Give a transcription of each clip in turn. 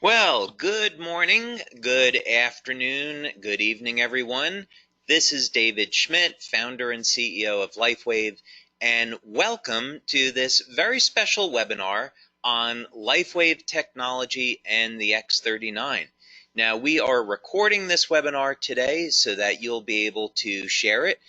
Well, good morning, good afternoon, good evening, everyone. This is David Schmidt, founder and CEO of LifeWave, and welcome to this very special webinar on LifeWave technology and the X39. Now, we are recording this webinar today so that you'll be able to share it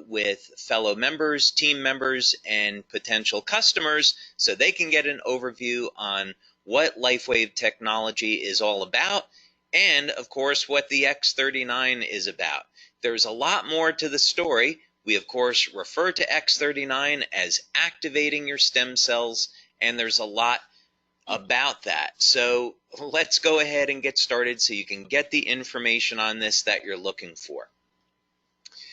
with fellow members, team members, and potential customers so they can get an overview on what LifeWave technology is all about, and of course what the X39 is about. There's a lot more to the story. We of course refer to X39 as activating your stem cells, and there's a lot about that. So let's go ahead and get started so you can get the information on this that you're looking for.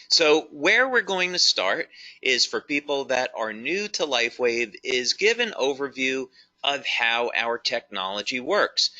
So where we're going to start is for people that are new to LifeWave is give an overview of how our technology works,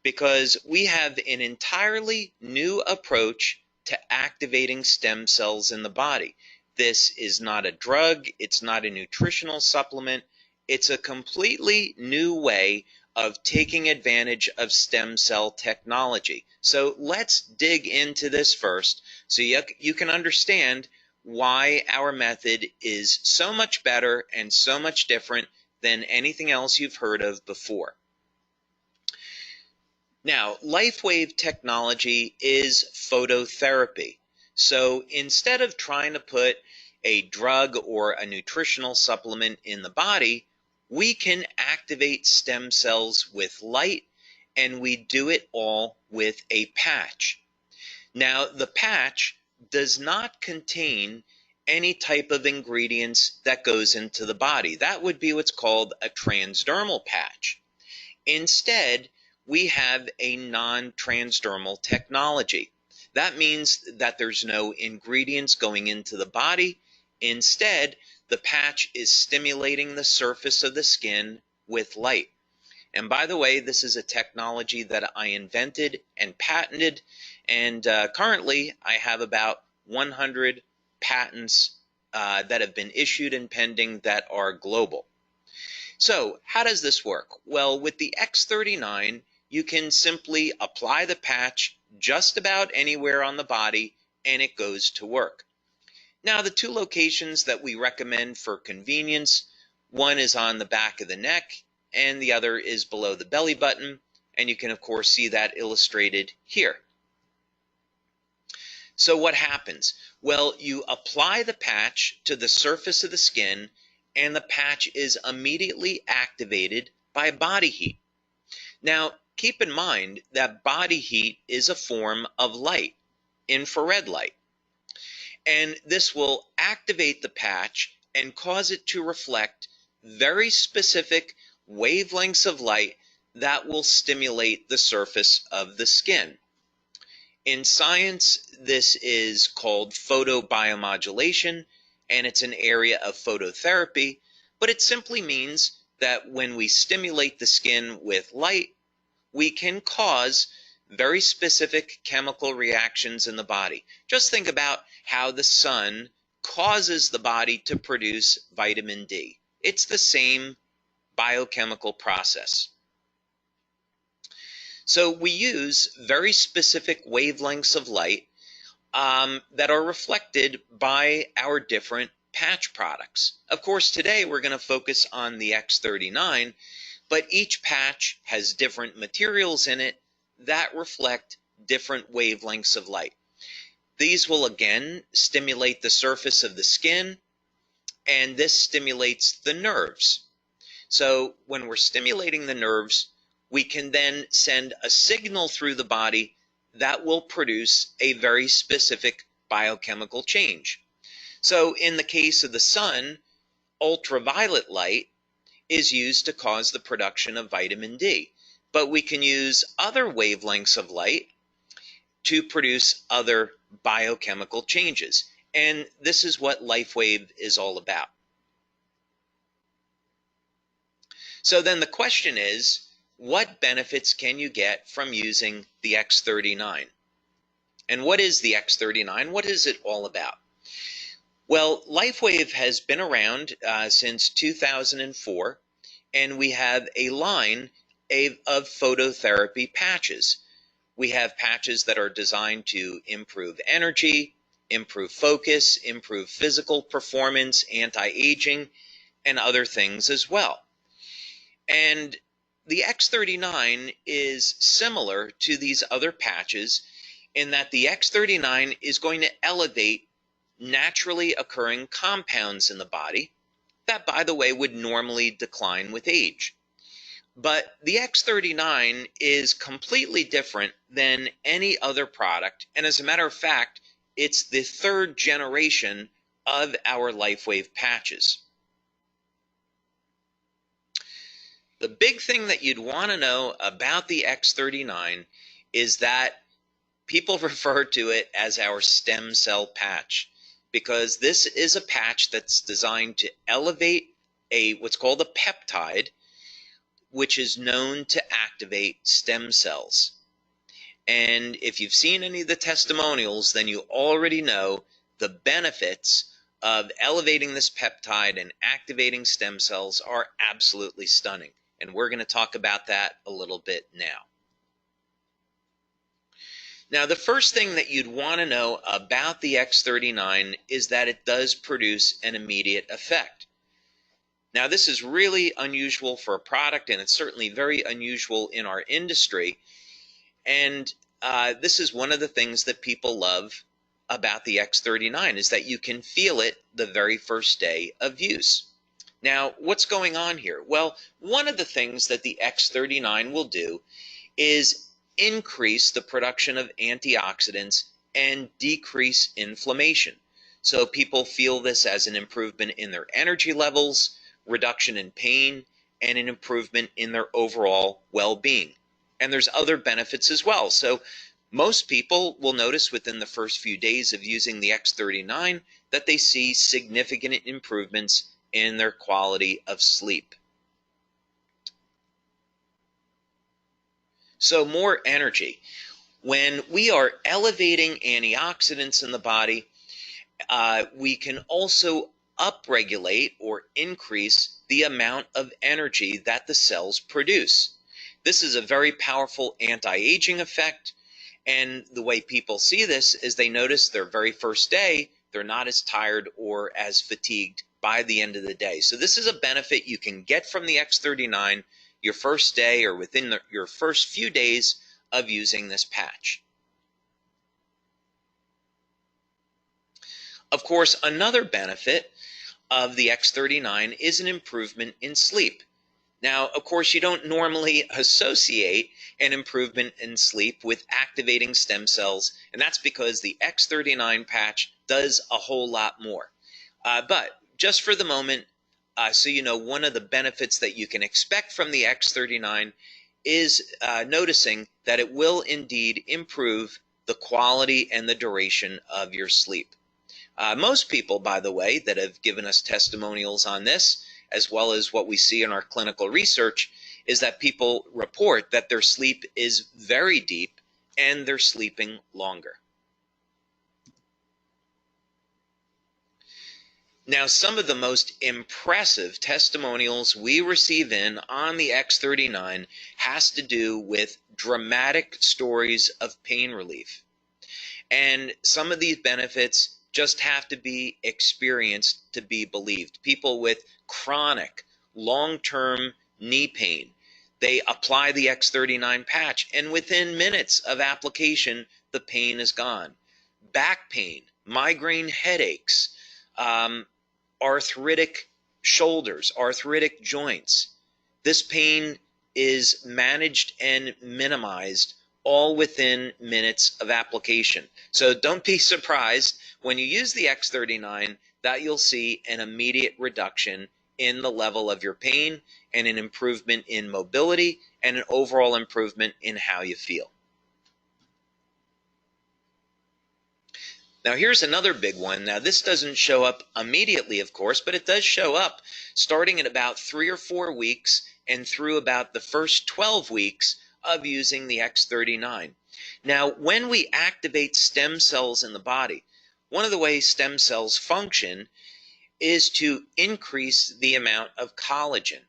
because we have an entirely new approach to activating stem cells in the body. This is not a drug, it's not a nutritional supplement, it's a completely new way of taking advantage of stem cell technology. So let's dig into this first so you can understand why our method is so much better and so much different than anything else you've heard of before. Now, LifeWave technology is phototherapy. So instead of trying to put a drug or a nutritional supplement in the body, we can activate stem cells with light, and we do it all with a patch. Now, the patch does not contain any type of ingredients that goes into the body. That would be what's called a transdermal patch. Instead, we have a non-transdermal technology. That means that there's no ingredients going into the body. Instead, the patch is stimulating the surface of the skin with light. And by the way, this is a technology that I invented and patented, and currently I have about 100 patents that have been issued and pending that are global. So how does this work? Well, with the X39, you can simply apply the patch just about anywhere on the body and it goes to work. Now, the two locations that we recommend for convenience, one is on the back of the neck and the other is below the belly button, and you can of course see that illustrated here. So what happens? Well, you apply the patch to the surface of the skin and the patch is immediately activated by body heat. Now, keep in mind that body heat is a form of light, infrared light. And this will activate the patch and cause it to reflect very specific wavelengths of light that will stimulate the surface of the skin. In science, this is called photobiomodulation, and it's an area of phototherapy, but it simply means that when we stimulate the skin with light, we can cause very specific chemical reactions in the body. Just think about how the sun causes the body to produce vitamin D. It's the same biochemical process. So we use very specific wavelengths of light that are reflected by our different patch products. Of course, today we're going to focus on the X39, but each patch has different materials in it that reflect different wavelengths of light. These will again stimulate the surface of the skin, and this stimulates the nerves. So when we're stimulating the nerves, we can then send a signal through the body that will produce a very specific biochemical change. So in the case of the sun, ultraviolet light is used to cause the production of vitamin D. But we can use other wavelengths of light to produce other biochemical changes. And this is what LifeWave is all about. So then the question is, what benefits can you get from using the X39? And what is the X39? What is it all about? Well, LifeWave has been around since 2004, and we have a line of phototherapy patches. We have patches that are designed to improve energy, improve focus, improve physical performance, anti-aging, and other things as well. And the X39 is similar to these other patches in that the X39 is going to elevate naturally occurring compounds in the body that, by the way, would normally decline with age. But the X39 is completely different than any other product, and as a matter of fact, it's the third generation of our LifeWave patches. The big thing that you'd want to know about the X39 is that people refer to it as our stem cell patch, because this is a patch that's designed to elevate what's called a peptide, which is known to activate stem cells. And if you've seen any of the testimonials, then you already know the benefits of elevating this peptide and activating stem cells are absolutely stunning. And we're going to talk about that a little bit now. Now, the first thing that you'd want to know about the X39 is that it does produce an immediate effect. Now, this is really unusual for a product, and it's certainly very unusual in our industry. And this is one of the things that people love about the X39 is that you can feel it the very first day of use. Now, what's going on here? Well, one of the things that the X39 will do is increase the production of antioxidants and decrease inflammation. So people feel this as an improvement in their energy levels, reduction in pain, and an improvement in their overall well-being. And there's other benefits as well. So most people will notice within the first few days of using the X39 that they see significant improvements in their quality of sleep. So more energy. When we are elevating antioxidants in the body, we can also upregulate or increase the amount of energy that the cells produce. This is a very powerful anti-aging effect, and the way people see this is they notice their very first day, they're not as tired or as fatigued by the end of the day. So this is a benefit you can get from the X39 your first day or within your first few days of using this patch. Of course, another benefit of the X39 is an improvement in sleep. Now, of course, you don't normally associate an improvement in sleep with activating stem cells, and that's because the X39 patch does a whole lot more. But just for the moment, so you know, one of the benefits that you can expect from the X39 is noticing that it will indeed improve the quality and the duration of your sleep. Most people, by the way, that have given us testimonials on this, as well as what we see in our clinical research, is that people report that their sleep is very deep and they're sleeping longer. Now, some of the most impressive testimonials we receive in on the X39 has to do with dramatic stories of pain relief. And some of these benefits just have to be experienced to be believed. People with chronic, long-term knee pain, they apply the X39 patch, and within minutes of application, the pain is gone. Back pain, migraine headaches, arthritic shoulders, arthritic joints. This pain is managed and minimized all within minutes of application. So don't be surprised when you use the X39 that you'll see an immediate reduction in the level of your pain and an improvement in mobility and an overall improvement in how you feel. Now, here's another big one. Now, this doesn't show up immediately, of course, but it does show up starting at about 3 or 4 weeks and through about the first 12 weeks of using the X39. Now, when we activate stem cells in the body, one of the ways stem cells function is to increase the amount of collagen.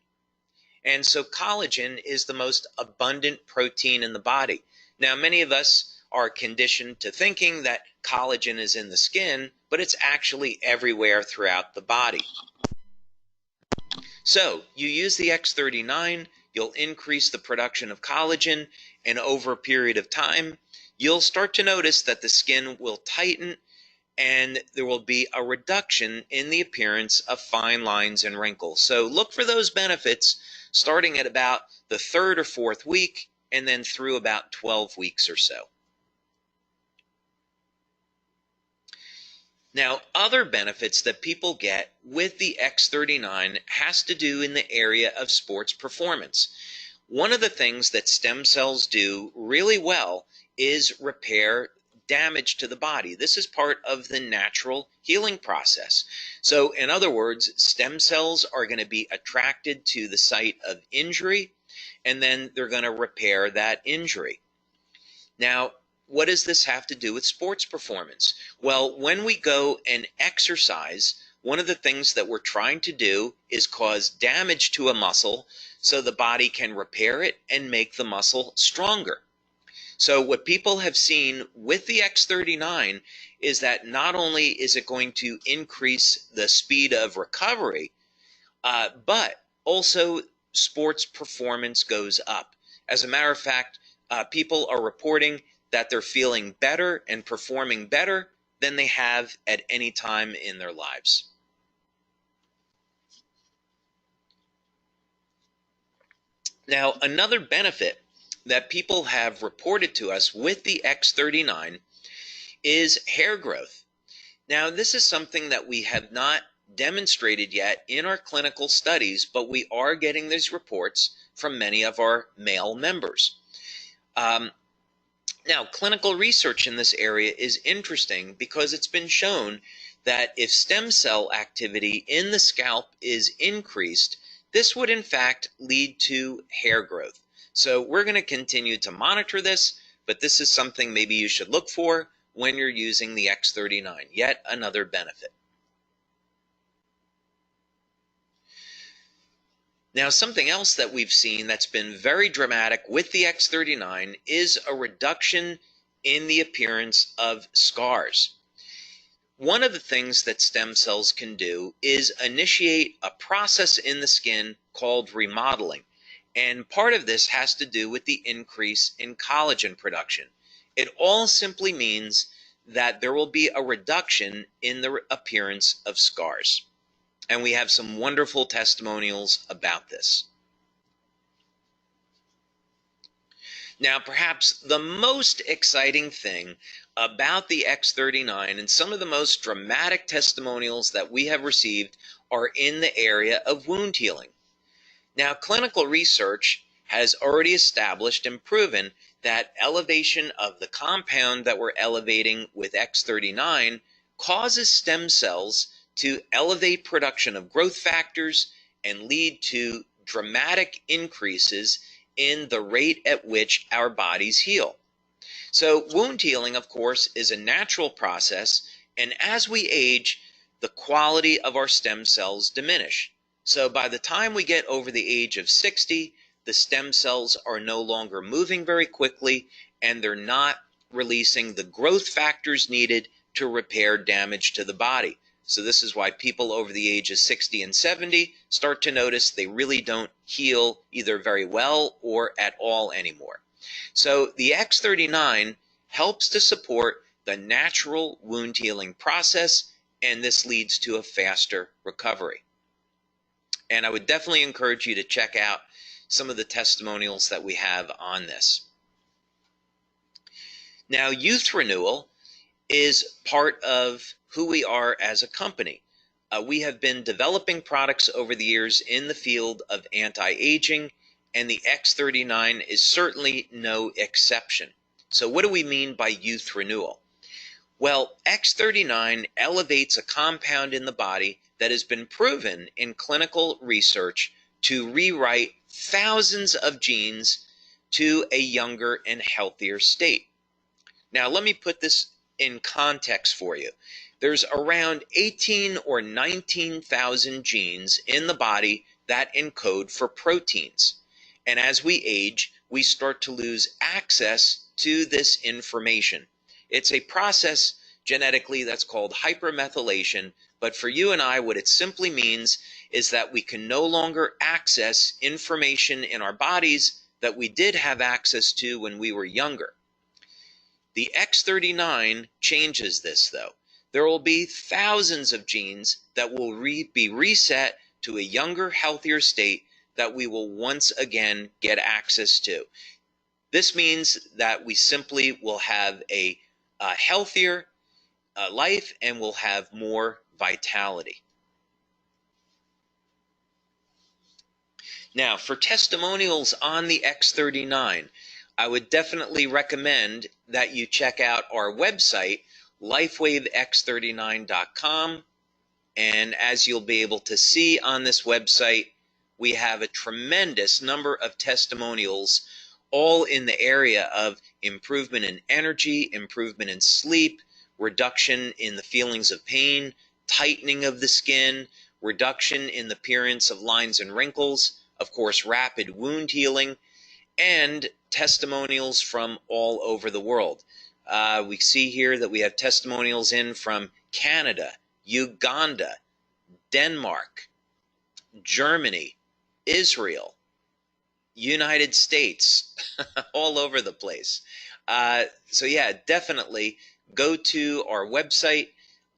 And so collagen is the most abundant protein in the body. Now, many of us are conditioned to thinking that collagen is in the skin, but it's actually everywhere throughout the body. So you use the X39, you'll increase the production of collagen, and over a period of time, you'll start to notice that the skin will tighten and there will be a reduction in the appearance of fine lines and wrinkles. So look for those benefits starting at about the 3rd or 4th week and then through about 12 weeks or so. Now, other benefits that people get with the X39 has to do in the area of sports performance. One of the things that stem cells do really well is repair damage to the body. This is part of the natural healing process. So, in other words, stem cells are going to be attracted to the site of injury, and then they're going to repair that injury. Now, what does this have to do with sports performance? Well, when we go and exercise, one of the things that we're trying to do is cause damage to a muscle so the body can repair it and make the muscle stronger. So what people have seen with the X39 is that not only is it going to increase the speed of recovery, but also sports performance goes up. As a matter of fact, people are reporting that they're feeling better and performing better than they have at any time in their lives. Now, another benefit that people have reported to us with the X39 is hair growth. Now, this is something that we have not demonstrated yet in our clinical studies, but we are getting these reports from many of our male members. Now, clinical research in this area is interesting because it's been shown that if stem cell activity in the scalp is increased, this would in fact lead to hair growth. So we're going to continue to monitor this, but this is something maybe you should look for when you're using the X39, yet another benefit. Now, something else that we've seen that's been very dramatic with the X39 is a reduction in the appearance of scars. One of the things that stem cells can do is initiate a process in the skin called remodeling. And part of this has to do with the increase in collagen production. It all simply means that there will be a reduction in the appearance of scars. And we have some wonderful testimonials about this. Now, perhaps the most exciting thing about the X39 and some of the most dramatic testimonials that we have received are in the area of wound healing. Now, clinical research has already established and proven that elevation of the compound that we're elevating with X39 causes stem cells to elevate production of growth factors and lead to dramatic increases in the rate at which our bodies heal. So wound healing, of course, is a natural process, and as we age, the quality of our stem cells diminish. So by the time we get over the age of 60, the stem cells are no longer moving very quickly, and they're not releasing the growth factors needed to repair damage to the body. So this is why people over the age of 60 and 70 start to notice they really don't heal either very well or at all anymore. So the X39 helps to support the natural wound healing process, and this leads to a faster recovery. And I would definitely encourage you to check out some of the testimonials that we have on this. Now, youth renewal is part of who we are as a company. We have been developing products over the years in the field of anti-aging, and the X39 is certainly no exception. So what do we mean by youth renewal? Well, X39 elevates a compound in the body that has been proven in clinical research to rewrite thousands of genes to a younger and healthier state. Now, let me put this in context for you. There's around 18 or 19,000 genes in the body that encode for proteins. And as we age, we start to lose access to this information. It's a process genetically that's called hypermethylation, but for you and I, what it simply means is that we can no longer access information in our bodies that we did have access to when we were younger. The X39 changes this, though. There will be thousands of genes that will be reset to a younger, healthier state that we will once again get access to. This means that we simply will have a healthier life and will have more vitality. Now, for testimonials on the X39, I would definitely recommend that you check out our website, LifeWaveX39.com. And as you'll be able to see on this website, we have a tremendous number of testimonials, all in the area of improvement in energy, improvement in sleep, reduction in the feelings of pain, tightening of the skin, reduction in the appearance of lines and wrinkles, of course, rapid wound healing, and testimonials from all over the world. We see here that we have testimonials in from Canada, Uganda, Denmark, Germany, Israel, United States, all over the place. So yeah, definitely go to our website,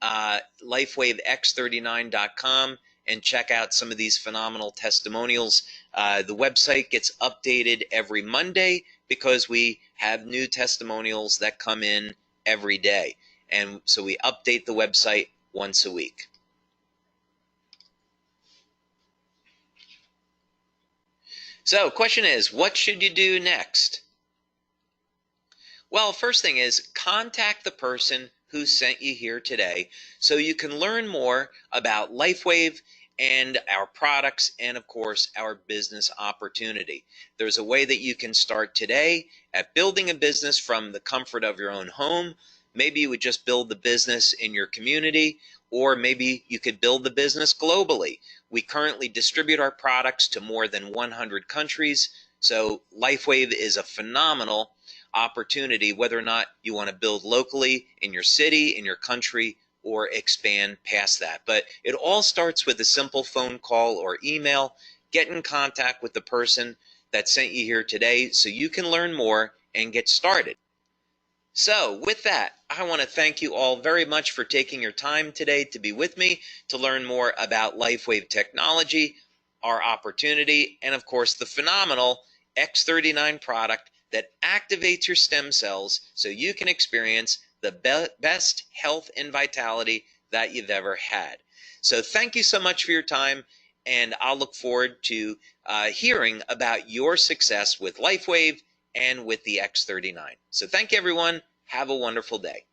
LifeWaveX39.com, and check out some of these phenomenal testimonials. The website gets updated every Monday because we have new testimonials that come in every day. And so we update the website once a week. So, question is, what should you do next? Well, first thing is contact the person who sent you here today so you can learn more about LifeWave and our products and, of course, our business opportunity. There's a way that you can start today at building a business from the comfort of your own home. Maybe you would just build the business in your community, or maybe you could build the business globally. We currently distribute our products to more than 100 countries, so LifeWave is a phenomenal opportunity, whether or not you want to build locally in your city, in your country, or expand past that. But it all starts with a simple phone call or email. Get in contact with the person that sent you here today so you can learn more and get started. So with that, I want to thank you all very much for taking your time today to be with me to learn more about LifeWave technology, our opportunity, and of course the phenomenal X39 product that activates your stem cells so you can experience the best health and vitality that you've ever had. So thank you so much for your time, and I'll look forward to hearing about your success with LifeWave and with the X39. So thank you, everyone. Have a wonderful day.